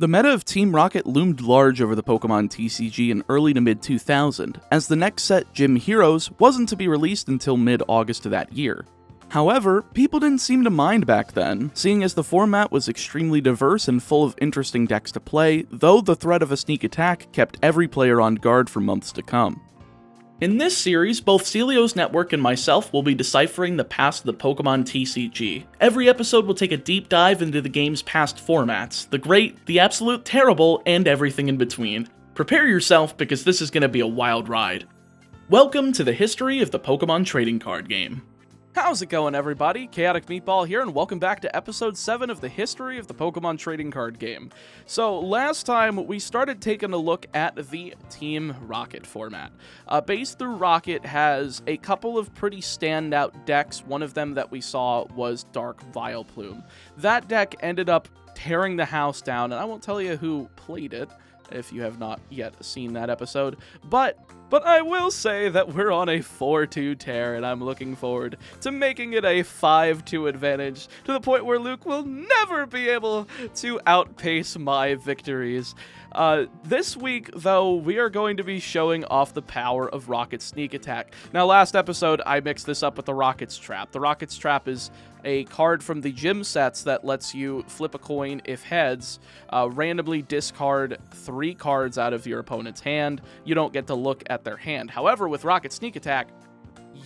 The meta of Team Rocket loomed large over the Pokémon TCG in early to mid-2000, as the next set, Gym Heroes, wasn't to be released until mid-August of that year. However, people didn't seem to mind back then, seeing as the format was extremely diverse and full of interesting decks to play, though the threat of a sneak attack kept every player on guard for months to come. In this series, both Celio's Network and myself will be deciphering the past of the Pokémon TCG. Every episode will take a deep dive into the game's past formats, the great, the absolute terrible, and everything in between. Prepare yourself because this is going to be a wild ride. Welcome to the history of the Pokémon trading card game. How's it going, everybody? Chaotic Meatball here, and welcome back to episode 7 of the history of the Pokémon trading card game. So, last time, we started taking a look at the Team Rocket format. Base through Rocket has a couple of pretty standout decks. One of them that we saw was Dark Vileplume. That deck ended up tearing the house down, and I won't tell you who played it, if you have not yet seen that episode, but I will say that we're on a 4-2 tear, and I'm looking forward to making it a 5-2 advantage, to the point where Luke will never be able to outpace my victories. This week, though, we are going to be showing off the power of Rocket's Sneak Attack. Now, last episode, I mixed this up with the Rocket's Trap. The Rocket's Trap is a card from the gym sets that lets you flip a coin if heads, randomly discard 3 cards out of your opponent's hand. You don't get to look at their hand. However, with Rocket Sneak Attack,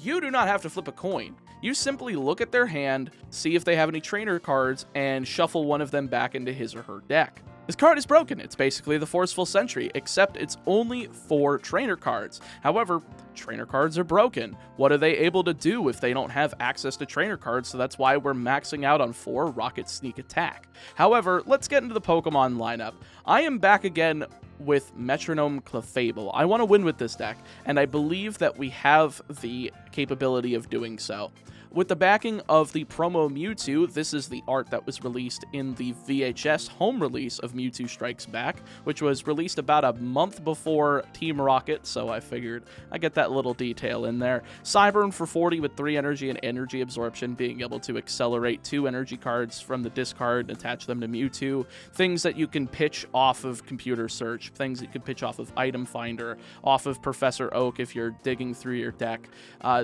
you do not have to flip a coin. You simply look at their hand, see if they have any trainer cards, and shuffle one of them back into his or her deck. This card is broken. It's basically the Forceful Sentry, except it's only 4 trainer cards. However, trainer cards are broken. What are they able to do if they don't have access to trainer cards? So that's why we're maxing out on 4 Rocket Sneak Attack. However, let's get into the Pokemon lineup. I am back again with Metronome Clefable. I want to win with this deck, and I believe that we have the capability of doing so. With the backing of the promo Mewtwo, this is the art that was released in the VHS home release of Mewtwo Strikes Back, which was released about a month before Team Rocket, so I figured I'd get that little detail in there. Cyburn for 40 with 3 energy and energy absorption, being able to accelerate 2 energy cards from the discard and attach them to Mewtwo. Things that you can pitch off of Computer Search, things that you can pitch off of Item Finder, off of Professor Oak if you're digging through your deck.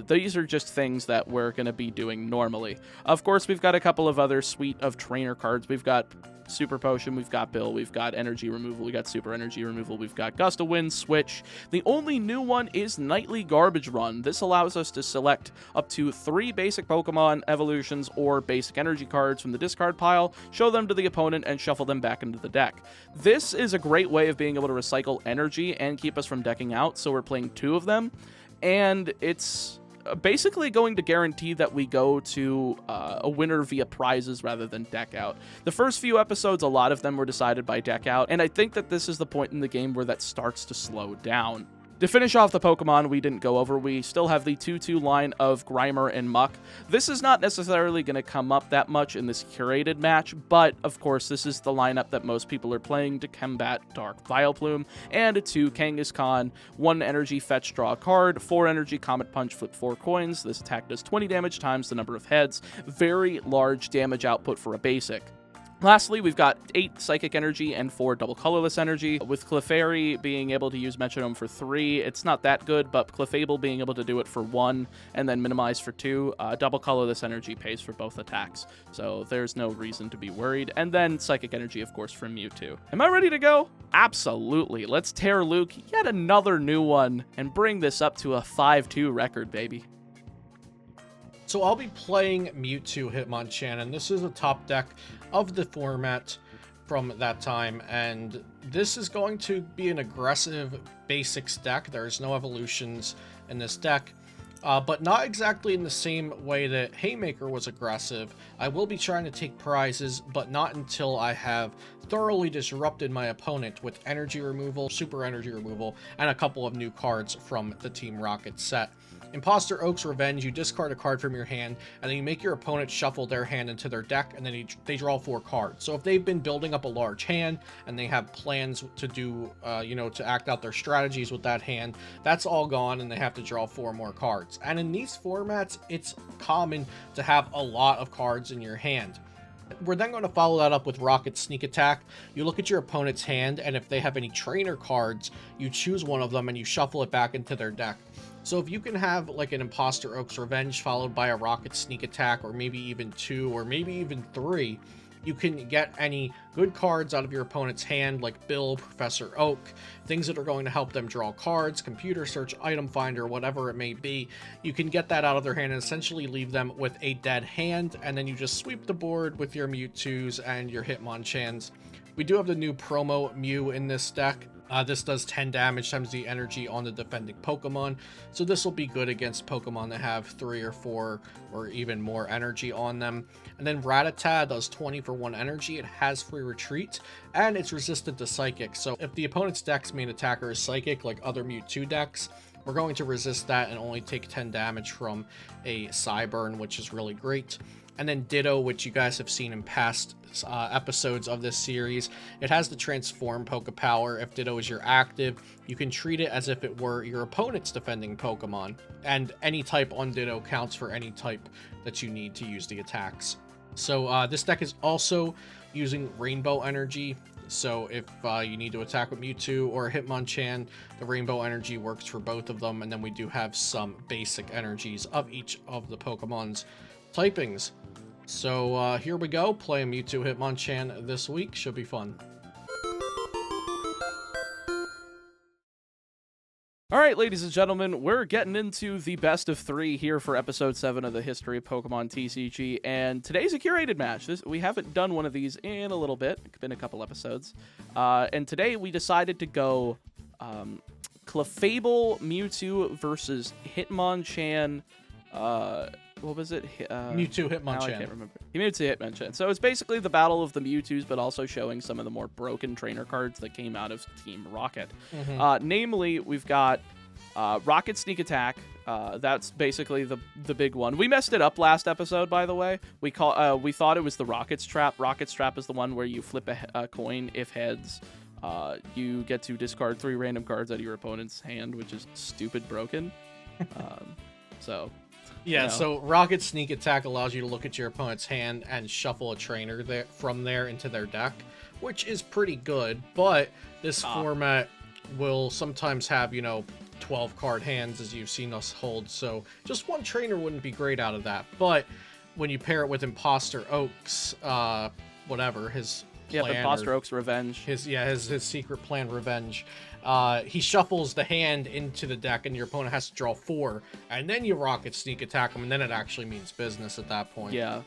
These are just things that we're going to be doing normally. Of course, we've got a couple of other suite of trainer cards. We've got Super Potion, we've got Bill, we've got Energy Removal, we've got Super Energy Removal, we've got Gust of Wind, Switch. The only new one is Nightly Garbage Run. This allows us to select up to 3 basic Pokemon evolutions or basic energy cards from the discard pile, show them to the opponent, and shuffle them back into the deck. This is a great way of being able to recycle energy and keep us from decking out, so we're playing 2 of them, and it's basically going to guarantee that we go to a winner via prizes rather than deck out. The first few episodes, a lot of them were decided by deck out, and I think that this is the point in the game where that starts to slow down. To finish off the Pokemon we didn't go over, we still have the 2-2 line of Grimer and Muck. This is not necessarily going to come up that much in this curated match, but of course this is the lineup that most people are playing to combat Dark Vileplume, and 2 Kangaskhan, 1 energy fetch, draw a card, 4 energy Comet Punch, flip 4 coins. This attack does 20 damage times the number of heads. Very large damage output for a basic. Lastly, we've got 8 Psychic Energy and 4 Double Colorless Energy, with Clefairy being able to use Metronome for 3. It's not that good, but Clefable being able to do it for 1, and then minimize for 2. Double Colorless Energy pays for both attacks, so there's no reason to be worried. And then Psychic Energy, of course, from Mewtwo. Am I ready to go? Absolutely. Let's tear Luke yet another new one, and bring this up to a 5-2 record, baby. So I'll be playing Mewtwo Hitmonchan. This is a top deck of the format from that time, and this is going to be an aggressive basics deck. There's no evolutions in this deck, but not exactly in the same way that Haymaker was aggressive. I will be trying to take prizes, but not until I have thoroughly disrupted my opponent with energy removal, super energy removal, and a couple of new cards from the Team Rocket set. Imposter Oak's Revenge, you discard a card from your hand, and then you make your opponent shuffle their hand into their deck, and then they draw 4 cards. So if they've been building up a large hand, and they have plans to do, to act out their strategies with that hand, that's all gone, and they have to draw 4 more cards. And in these formats, it's common to have a lot of cards in your hand. We're then going to follow that up with Rocket Sneak Attack. You look at your opponent's hand, and if they have any trainer cards, you choose one of them and you shuffle it back into their deck. So if you can have like an Imposter Oak's Revenge followed by a Rocket Sneak Attack, or maybe even 2, or maybe even 3, you can get any good cards out of your opponent's hand, like Bill, Professor Oak, things that are going to help them draw cards, computer search, item finder, whatever it may be. You can get that out of their hand and essentially leave them with a dead hand, and then you just sweep the board with your Mewtwo's and your Hitmonchans. We do have the new promo Mew in this deck. This does 10 damage times the energy on the defending Pokemon, so this will be good against Pokemon that have 3 or 4 or even more energy on them. And then Rattata does 20 for 1 energy, it has free retreat, and it's resistant to Psychic. So if the opponent's deck's main attacker is Psychic, like other Mewtwo decks, we're going to resist that and only take 10 damage from a Psyburn, which is really great. And then Ditto, which you guys have seen in past episodes of this series. It has the Transform Pokepower. If Ditto is your active, you can treat it as if it were your opponent's defending Pokemon. And any type on Ditto counts for any type that you need to use the attacks. So this deck is also using Rainbow Energy. So if you need to attack with Mewtwo or Hitmonchan, the Rainbow Energy works for both of them. And then we do have some basic energies of each of the Pokemon's typings. So here we go, play Mewtwo Hitmonchan this week, should be fun. Alright, ladies and gentlemen, we're getting into the best of 3 here for episode 7 of the History of Pokemon TCG, and today's a curated match. We haven't done one of these in a little bit, it's been a couple episodes, and today we decided to go Clefable Mewtwo versus Hitmonchan, what was it? Mewtwo Hitmonchan. Now I can't remember. Mewtwo Hitmonchan. So it's basically the battle of the Mewtwo's, but also showing some of the more broken trainer cards that came out of Team Rocket. Namely, we've got Rocket Sneak Attack. That's basically the big one. We messed it up last episode, by the way. We thought it was the Rocket's Trap. Rocket's Trap is the one where you flip a coin. If heads, you get to discard 3 random cards out of your opponent's hand, which is stupid broken. So... Yeah, you know. So Rocket Sneak Attack allows you to look at your opponent's hand and shuffle a trainer from there into their deck, which is pretty good, but this format will sometimes have, 12 card hands, as you've seen us hold, so just one trainer wouldn't be great out of that. But when you pair it with Imposter Oak's, whatever, his plan... Yeah, Imposter Oak's Revenge. His secret plan Revenge. He shuffles the hand into the deck, and your opponent has to draw 4, and then you Rocket Sneak Attack him, and then it actually means business at that point. Yeah.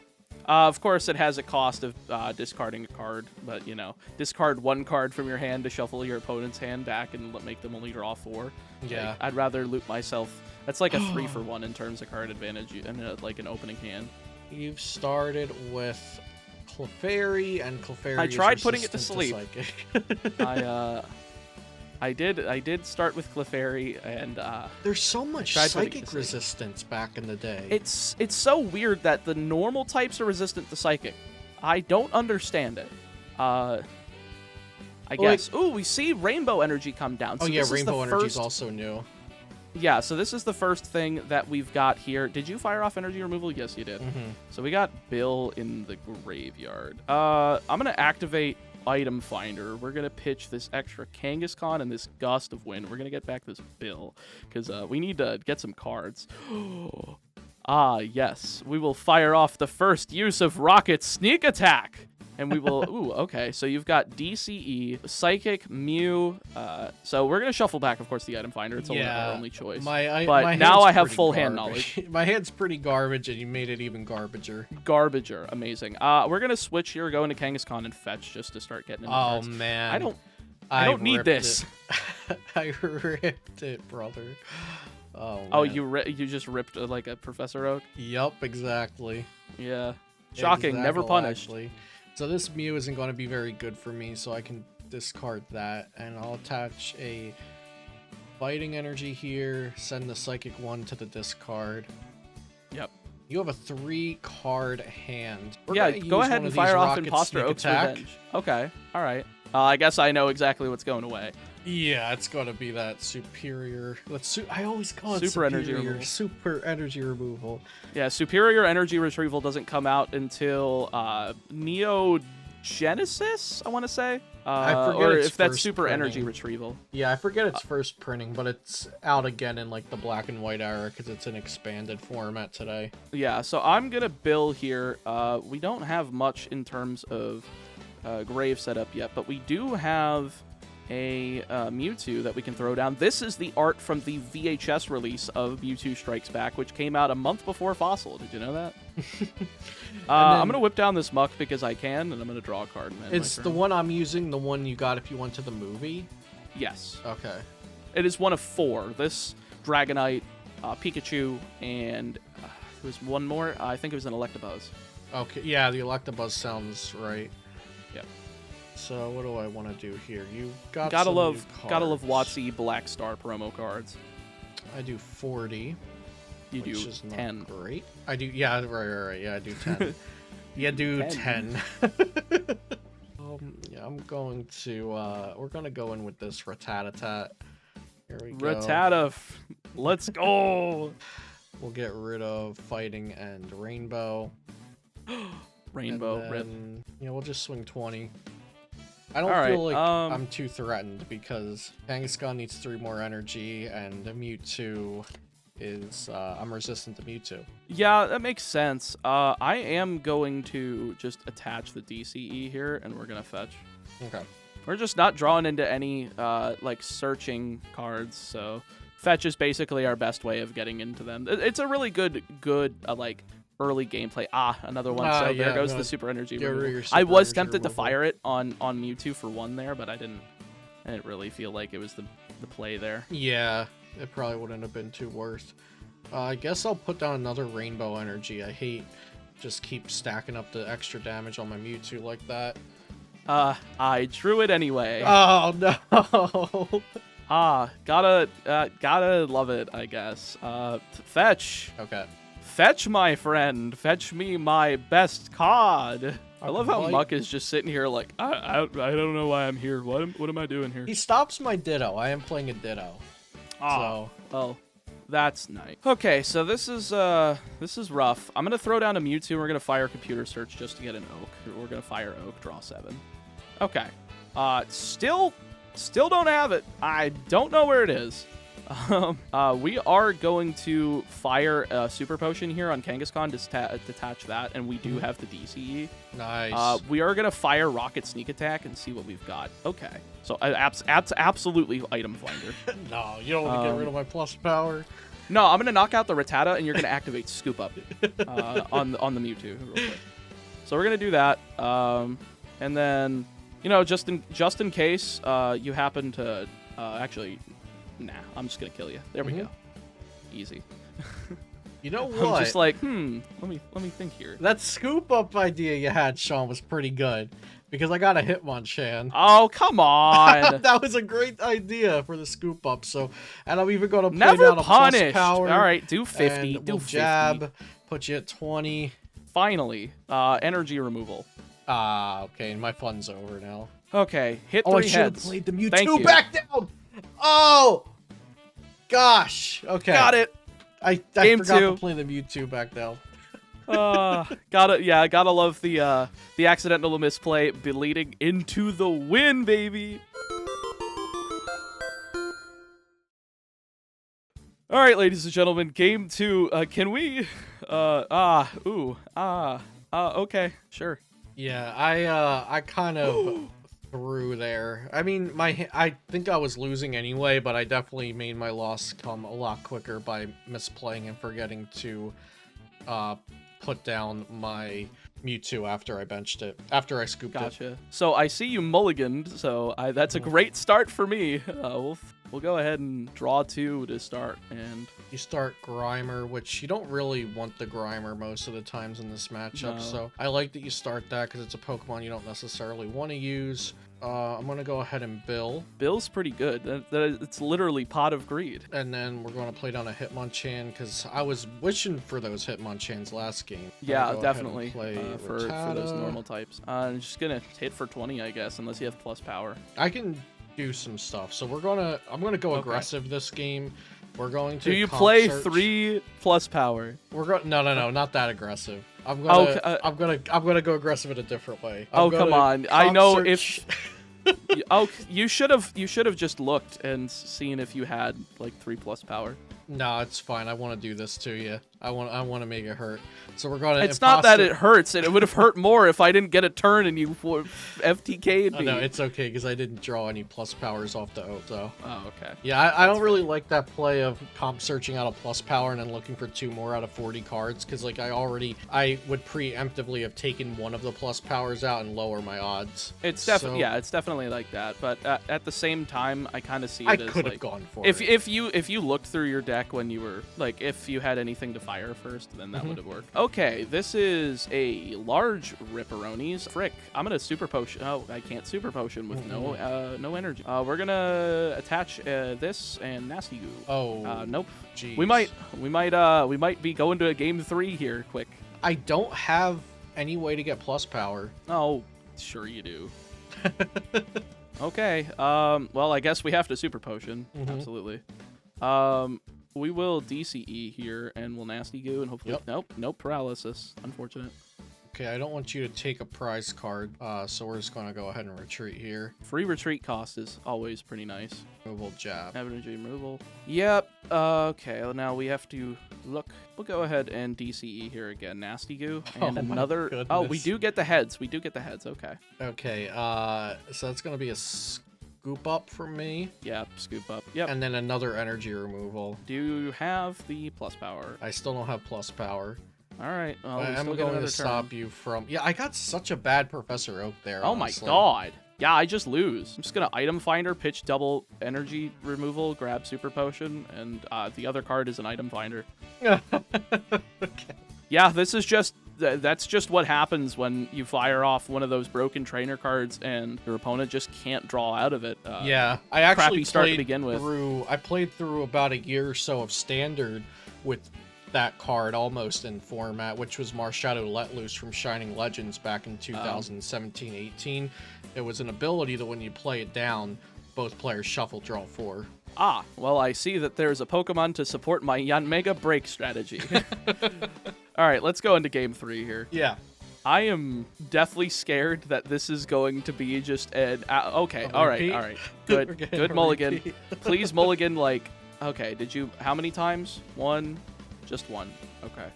Of course, it has a cost of discarding a card, but, discard 1 card from your hand to shuffle your opponent's hand back and make them only draw 4. Yeah. Like, I'd rather loot myself. That's like a 3-for-1 in terms of card advantage and like an opening hand. You've started with Clefairy, and Clefairy I tried putting it to resistant sleep. I did start with Clefairy, and there's so much psychic resistance back in the day. It's so weird that the normal types are resistant to psychic. I don't understand it. I guess. Ooh, we see Rainbow Energy come down. So yeah, Rainbow Energy is also new. Yeah, so this is the first thing that we've got here. Did you fire off energy removal? Yes, you did. So we got Bill in the graveyard. I'm gonna activate Item Finder. We're gonna pitch this extra Kangaskhan and this Gust of Wind. We're gonna get back this Bill because we need to get some cards. Yes, we will fire off the first use of Rocket Sneak Attack, and we will. Ooh, okay. So you've got DCE, Psychic, Mew. So we're gonna shuffle back, of course, the Item Finder. It's our only choice. But now I have full hand knowledge. My hand's pretty garbage, and you made it even garbager. Garbager, amazing. We're gonna switch here, go into Kangaskhan and fetch just to start getting into cards. Man, I don't need this. I ripped it, brother. Oh, you just ripped like a Professor Oak? Yup, exactly. Yeah. Shocking, never punished. Actually. So this Mew isn't going to be very good for me, so I can discard that, and I'll attach a Fighting Energy here, send the Psychic one to the discard. Yep. You have a 3-card hand. Go ahead and fire off Imposter Oak's Revenge. Okay, alright. I guess I know exactly what's going away. Yeah, it's gonna be that superior. I always call it Super energy removal. Super energy removal. Yeah, superior energy retrieval doesn't come out until Neo Genesis, I want to say. I forget or its if that's first super energy printing. retrieval. Yeah, I forget its first printing, but it's out again in like the black and white era because it's an expanded format today. Yeah, so I'm gonna bill here. We don't have much in terms of grave setup yet, but we do have a Mewtwo that we can throw down. This is the art from the VHS release of Mewtwo Strikes Back, which came out a month before Fossil. Did you know that? I'm gonna whip down this Muck because I can, and I'm gonna draw a card. It's the one I'm using, the one you got if you went to the movie? Yes. Okay. It is one of 4. This, Dragonite, Pikachu, and there was one more. I think it was an Electabuzz. Okay, yeah, the Electabuzz sounds right. Yep. So what do I want to do here? You got gotta some love new gotta love cards. WotC Black Star promo cards. I do 40. You which do is 10. Not great. I do, yeah, right. Yeah, I do 10. Yeah, do 10. Yeah, I'm going to, we're going to go in with this Rattata. Here we go. Rattata, let's go! We'll get rid of Fighting and Rainbow. Rainbow, and rip. then, yeah, we'll just swing 20. I don't All feel right, like I'm too threatened because Kangaskhan needs 3 more energy and Mewtwo is, I'm resistant to Mewtwo. Yeah, that makes sense. I am going to just attach the DCE here, and we're gonna fetch. Okay. We're just not drawing into any, like, searching cards, so fetch is basically our best way of getting into them. It's a really good, like, early gameplay. Another one. So yeah, there goes no, the super energy get rid of removal. your I super was energy tempted to removal. fire it on Mewtwo for 1 there, but I didn't really feel like it was the play there. Yeah, it probably wouldn't have been too worth. I guess I'll put down another Rainbow Energy. I hate just keep stacking up the extra damage on my Mewtwo like that. I drew it anyway. Oh no! Gotta love it, I guess. Fetch. Okay. Fetch, my friend. Fetch me my best card. I love how Like- Muck is just sitting here like, I don't know why I'm here. What am I doing here? He stops my Ditto. I am playing a Ditto. So Well, that's nice. Okay, so this is rough. I'm gonna throw down a Mewtwo. And we're gonna fire Computer Search just to get an Oak. We're gonna fire Oak, draw 7. Okay. Still don't have it. I don't know where it is. We are going to fire a Super Potion here on Kangaskhan to detach that, and we do have the DCE. nice. We are going to fire Rocket Sneak Attack and see what we've got. Okay. So absolutely Item Finder. No, you don't want to get rid of my plus power. No, I'm going to knock out the Rattata, and you're going to activate Scoop Up on the Mewtwo real quick. So we're going to do that. And then, just in case you happen to... actually, nah, I'm just going to kill you. There we go. Easy. You know what? I'm just like, let me think here. That scoop up idea you had, Sean, was pretty good. Because I got a Hitmonchan. Oh, come on. That was a great idea for the scoop up. So, and I'm even going to play Never down a plus punished. power. All right, do 50. And Do we'll 50. jab, put you at 20. Finally, energy removal. Okay, and my fun's over now. Okay, hit Oh, I 3 should have heads. played the Mewtwo Thank you. back down. Oh, gosh. Okay, Got it. I Game forgot 2. to play the Mewtwo back down. Gotta love the accidental misplay leading into the win, baby. All right, ladies and gentlemen, game 2. Can we? Okay, sure. Yeah, I kind of threw there. I mean, I think I was losing anyway, but I definitely made my loss come a lot quicker by misplaying and forgetting to put doon my Mewtwo after I benched it, after I scooped it. Gotcha. So I see you mulliganed, so that's a great start for me. We'll go ahead and draw 2 to start, and You start Grimer, which you don't really want the Grimer most of the times in this matchup, No. so I like that you start that because it's a Pokemon you don't necessarily want to use. I'm going to go ahead and Bill, Bill's pretty good. It's literally Pot of Greed. and then we're going to play down a Hitmonchan because I was wishing for those Hitmonchans last game. I'm Yeah, gonna go ahead and definitely. play For those Rattata. normal types. I'm just gonna hit for 20, I guess, unless you have plus power. I can do some stuff. So I'm gonna go aggressive this game. We're going to. Do you comp play search. 3+ power? We're going. No, not that aggressive. I'm gonna go aggressive in a different way. Come on. I know search. if you should have just looked and seen if you had like 3+ power. No, it's fine. I want to do this to you. I want to make it hurt. So we're going to. It's not that it hurts. It would have hurt more if I didn't get a turn and you FTK'd me. Oh, no, it's okay because I didn't draw any plus powers off the oak, so. Oh, okay. Yeah, I don't really like that play of comp searching out a plus power and then looking for 2 more out of 40 cards because like I would preemptively have taken one of the plus powers out and lower my odds. It's definitely it's definitely like that. But at the same time, I kind of see it as I could have like, gone for if it. if you looked through your deck when you were like if you had anything to fire first, then that would have worked. Okay, this is a large Ripperonis. Frick, I'm gonna super potion. Oh, I can't super potion with no energy. We're gonna attach this and Nasty Goo. Oh, nope. Geez. We might be going to a game 3 here. Quick. I don't have any way to get plus power. Oh, sure you do. Okay. Well, I guess we have to super potion. Absolutely. We will DCE here, and we'll Nasty Goo, and hopefully... Yep. Nope, paralysis. Unfortunate. Okay, I don't want you to take a prize card, so we're just going to go ahead and retreat here. Free retreat cost is always pretty nice. Removal jab. Energy removal. Yep. Okay, well, now we have to look. We'll go ahead and DCE here again. Nasty Goo. And another... goodness. Oh, we do get the heads. We do get the heads. Okay. Okay, so that's going to be a scoop up for me. Yep, scoop up. Yep. And then another energy removal. Do you have the plus power? I still don't have plus power. All right. Well, I'm going to stop you from... Yeah, I got such a bad Professor Oak there, Oh honestly. my god. Yeah, I just lose. I'm just going to item finder, pitch double energy removal, grab super potion, and the other card is an item finder. Okay. Yeah, this is just... That's just what happens when you fire off one of those broken trainer cards and your opponent just can't draw out of it. Yeah, I actually crappy start to begin with. I played through about a year or so of Standard with that card almost in format, which was Marshadow Let Loose from Shining Legends back in 2017-18. It was an ability that when you play it down, both players shuffle draw 4. Ah, well, I see that there's a Pokemon to support my Yanmega break strategy. All right, let's go into game 3 here. Yeah. I am deathly scared that this is going to be just an... okay, all right. Good mulligan. Please mulligan, like... Okay, did you... How many times? 1? Just 1. Okay.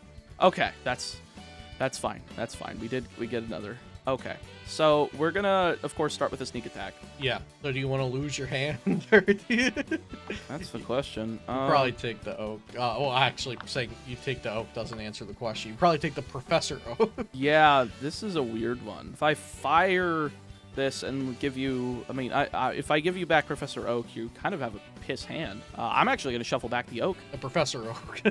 Okay, that's fine. That's fine. We get another. Okay. So we're gonna, of course, start with a sneak attack. Yeah. So do you want to lose your hand? Or do you... That's the question. Probably take the oak. Well, actually, saying you take the oak doesn't answer the question. You probably take the Professor Oak. Yeah, this is a weird one. If I fire this and give you... I mean, if I give you back Professor Oak, you kind of have a piss hand. I'm actually going to shuffle back the Oak. The Professor Oak.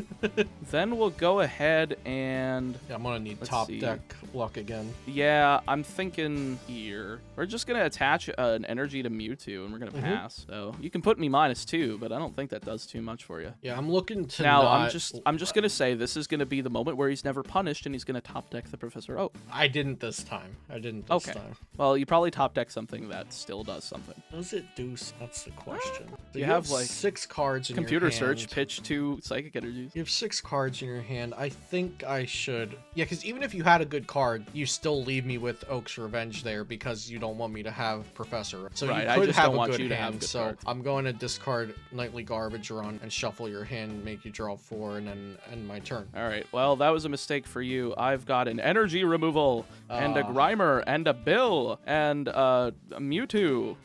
Then we'll go ahead and... Yeah, I'm going to need top deck luck again. Yeah, I'm thinking here. We're just going to attach an energy to Mewtwo, and we're going to pass. So you can put me -2, but I don't think that does too much for you. Yeah, I'm looking to now, not... I'm just going to say this is going to be the moment where he's never punished, and he's going to top deck the Professor Oak. I didn't this time. Okay. Well, you probably top deck something that still does something. Does it do? That's the question. So you have like 6 cards in computer your hand. search, pitch 2 psychic energies. You have 6 cards in your hand. I think I should... Yeah, because even if you had a good card, you still leave me with Oak's Revenge there because you don't want me to have Professor. So right, you could have a good you to hand. have good So cards. I'm going to discard Nightly Garbage Run and shuffle your hand, make you draw 4, and then end my turn. All right. Well, that was a mistake for you. I've got an energy removal and a Grimer and a Bill and a Mewtwo.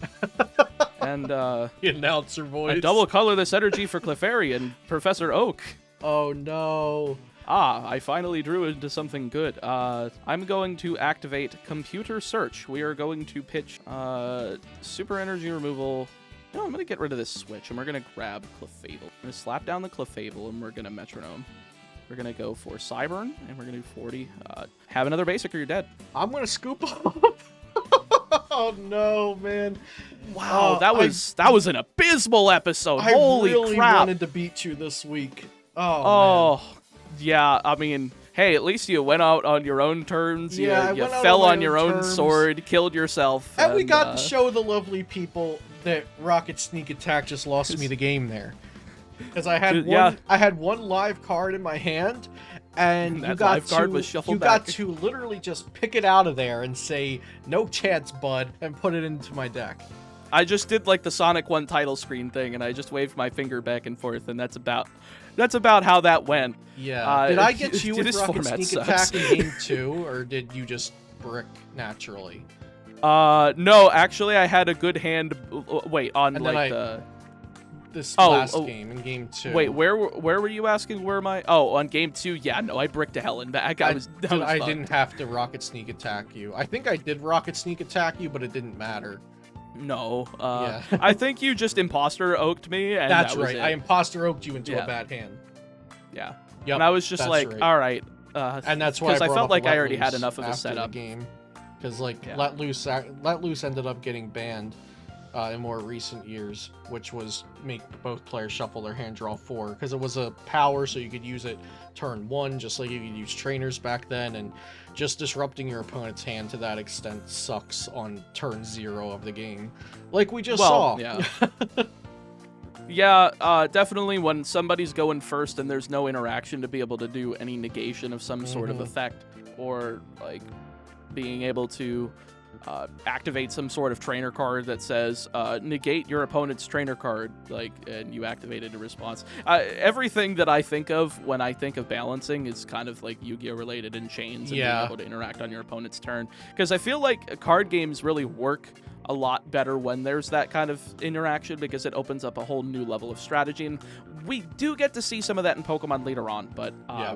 And The announcer voice. I double color this energy for Clefairy and Professor Oak. Oh no. I finally drew into something good. I'm going to activate Computer Search. We are going to pitch Super Energy Removal. No, I'm going to get rid of this switch, and we're going to grab Clefable. I'm going to slap down the Clefable, and we're going to Metronome. We're going to go for Cyburn, and we're going to do 40. Have another basic or you're dead. I'm going to scoop up. Oh no, man. Wow, that was an abysmal episode. Holy I really crap. wanted to beat you this week. Man. Yeah, I mean, hey, at least you went out on your own terms. Yeah, you went out fell on my on your own own terms. sword, killed yourself. And we got to show the lovely people that Rocket Sneak Attack just lost me the game there. Because I had one live card in my hand, and that live card was shuffled you back. got to literally just pick it out of there and say, no chance, bud, and put it into my deck. I just did like the Sonic 1 title screen thing, and I just waved my finger back and forth, and that's about how that went. Yeah. Did I get you with this Rocket format Sneak sucks. Attack in game 2, or did you just brick naturally? No, actually, I had a good hand. Wait, on And like then this last game, in game 2. Wait, where were you asking? Where am I? Oh, on game 2. Yeah, no, I bricked to hell and back. I didn't have to Rocket Sneak Attack you. I think I did Rocket Sneak Attack you, but it didn't matter. No, Yeah. I think you just imposter oaked me, and That's that was right. it. I imposter oaked you into Yeah. a bad hand. Yeah. Yep, And I was just that's like, right. all right. And that's why I brought felt up like I Let already had Loose enough of a after setup. the game, because Yeah. Let Loose ended up getting banned in more recent years, which was make both players shuffle their hand, draw 4, because it was a power, so you could use it turn 1, just like you could use trainers back then, and just disrupting your opponent's hand to that extent sucks on turn 0 of the game, like we just saw. Yeah. Yeah, definitely when somebody's going first and there's no interaction to be able to do any negation of some sort of effect, or like being able to activate some sort of trainer card that says negate your opponent's trainer card, like, and you activated a response. Everything that I think of when I think of balancing is kind of like Yu-Gi-Oh related in chains and being able to interact on your opponent's turn, because I feel like card games really work a lot better when there's that kind of interaction, because it opens up a whole new level of strategy, and we do get to see some of that in Pokemon later on, but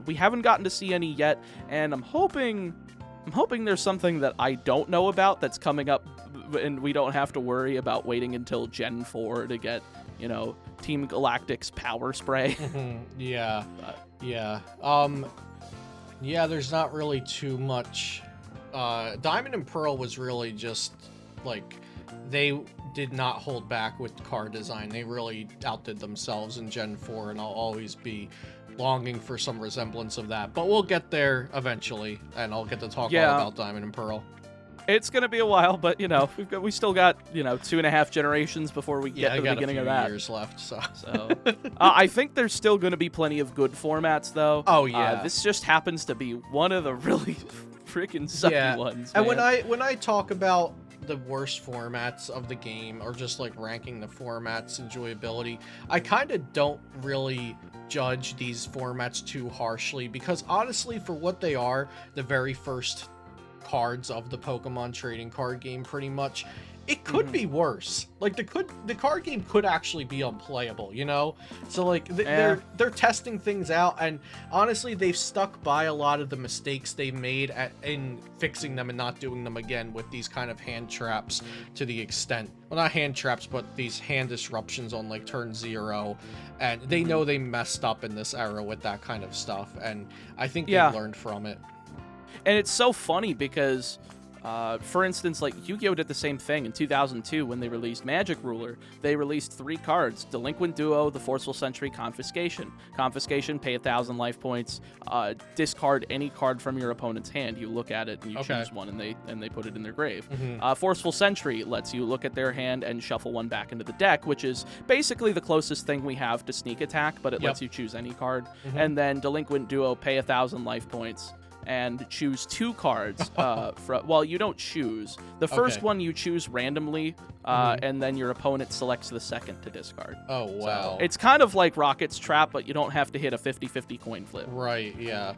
we haven't gotten to see any yet, and I'm hoping there's something that I don't know about that's coming up, and we don't have to worry about waiting until Gen 4 to get, Team Galactic's Power Spray. Yeah. There's not really too much. Diamond and Pearl was really just, like, they did not hold back with card design. They really outdid themselves in Gen 4, and I'll always be longing for some resemblance of that. But we'll get there eventually, and I'll get to talk all about Diamond and Pearl. It's gonna be a while, but we still got 2.5 generations before we get to the beginning of that. Years left, so I think there's still gonna be plenty of good formats, though. Oh yeah, this just happens to be one of the really freaking sucky ones. And man. when I talk about the worst formats of the game, or just like ranking the formats enjoyability, I kind of don't really judge these formats too harshly, because honestly, for what they are, the very first cards of the Pokemon trading card game, pretty much, it could be worse. Like the card game could actually be unplayable, So like they're testing things out, and honestly, they've stuck by a lot of the mistakes they've made in fixing them and not doing them again with these kind of hand traps, to the extent, well, not hand traps, but these hand disruptions on like turn 0, and they know they messed up in this era with that kind of stuff, and I think they learned from it. And it's so funny because, for instance, like Yu-Gi-Oh! Did the same thing in 2002 when they released Magic Ruler. They released 3 cards: Delinquent Duo, the Forceful Sentry, Confiscation. Confiscation, pay 1,000 life points, discard any card from your opponent's hand. You look at it and you choose one, and they put it in their grave. Forceful Sentry lets you look at their hand and shuffle one back into the deck, which is basically the closest thing we have to Sneak Attack, but it lets you choose any card. And then Delinquent Duo, pay 1,000 life points, and choose 2 cards. You don't choose. The first one you choose randomly, and then your opponent selects the second to discard. Oh, wow. So it's kind of like Rocket's Trap, but you don't have to hit a 50-50 coin flip. Right, yeah.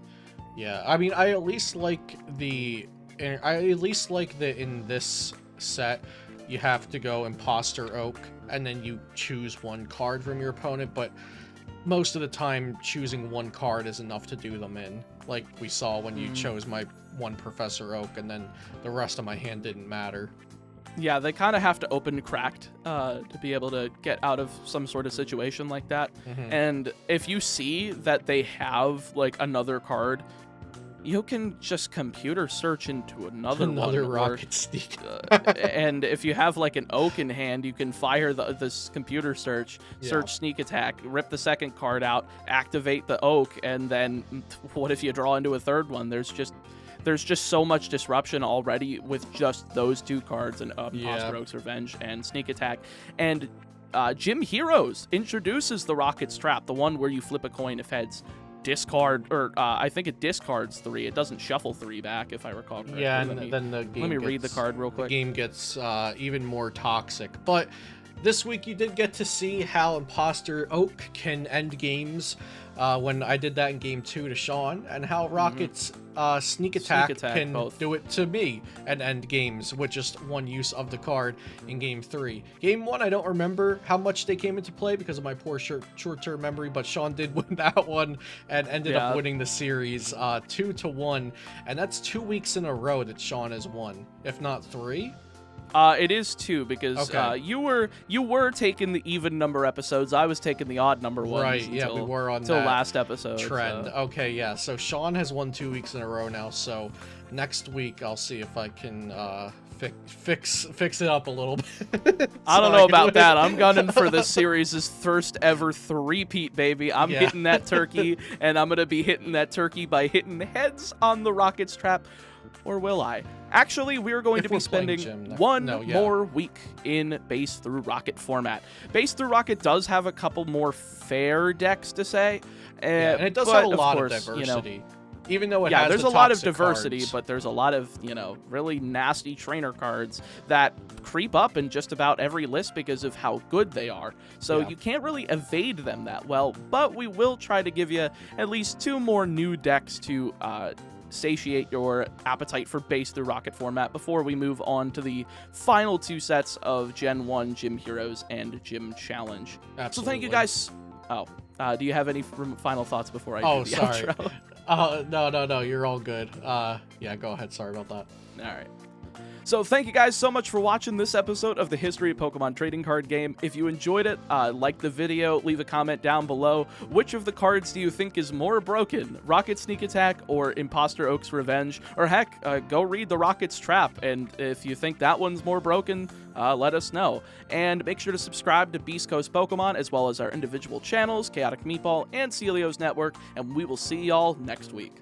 Yeah, I mean, I at least like in this set, you have to go Imposter Oak, and then you choose 1 card from your opponent, but most of the time, choosing 1 card is enough to do them in. Like we saw when you chose my 1 Professor Oak, and then the rest of my hand didn't matter. Yeah, they kind of have to open cracked to be able to get out of some sort of situation like that. And if you see that they have like another card you can just computer search into another one. rocket sneak. And if you have like an oak in hand, you can fire this computer search, search sneak attack, rip the second card out, activate the oak, and then what if you draw into a third one? There's just so much disruption already with just those two cards, and Imposter Oak's Revenge and Sneak Attack. And Gym Heroes introduces the Rocket's Trap, the one where you flip a coin if heads, discard, or I think it discards 3. It doesn't shuffle 3 back, if I recall correctly. Yeah, and then the game Let me read the card real quick. The game gets even more toxic. But this week you did get to see how Imposter Oak can end games when I did that in Game 2 to Sean, and how Rocket's Sneak Attack can do it to me and end games with just one use of the card in Game 3. Game 1, I don't remember how much they came into play because of my poor short-term memory, but Sean did win that one and ended up winning the series 2-1, and that's 2 weeks in a row that Sean has won, if not 3. It is 2 because you were taking the even number episodes. I was taking the odd number ones. Right, yeah, we were on till that last episode trend. So. Okay, yeah. So Sean has won 2 weeks in a row now. So next week I'll see if I can fix it up a little bit. I don't know about that. I'm gunning for this series' first ever 3-peat, baby. I'm hitting that turkey, and I'm gonna be hitting that turkey by hitting heads on the Rocket's Trap. Or will I? Actually, we're going to be spending one more week in Base Through Rocket format. Base Through Rocket does have a couple more fair decks to say. And it does have a lot of diversity. Even though it has there's a lot of diversity, but there's a lot of, really nasty trainer cards that creep up in just about every list because of how good they are. So you can't really evade them that well, but we will try to give you at least 2 more new decks to satiate your appetite for Base Through Rocket format before we move on to the final 2 sets of Gen 1 Gym Heroes and Gym Challenge. Absolutely. So thank you guys. Do you have any final thoughts before I do the outro? No, you're all good. Yeah, go ahead. Sorry about that. All right. So thank you guys so much for watching this episode of the History of Pokemon Trading Card Game. If you enjoyed it, like the video, leave a comment down below. Which of the cards do you think is more broken? Rocket Sneak Attack or Imposter Oak's Revenge? Or heck, go read the Rocket's Trap, and if you think that one's more broken, let us know. And make sure to subscribe to Beastcoast Pokemon, as well as our individual channels, Chaotic Meatball and Celio's Network, and we will see y'all next week.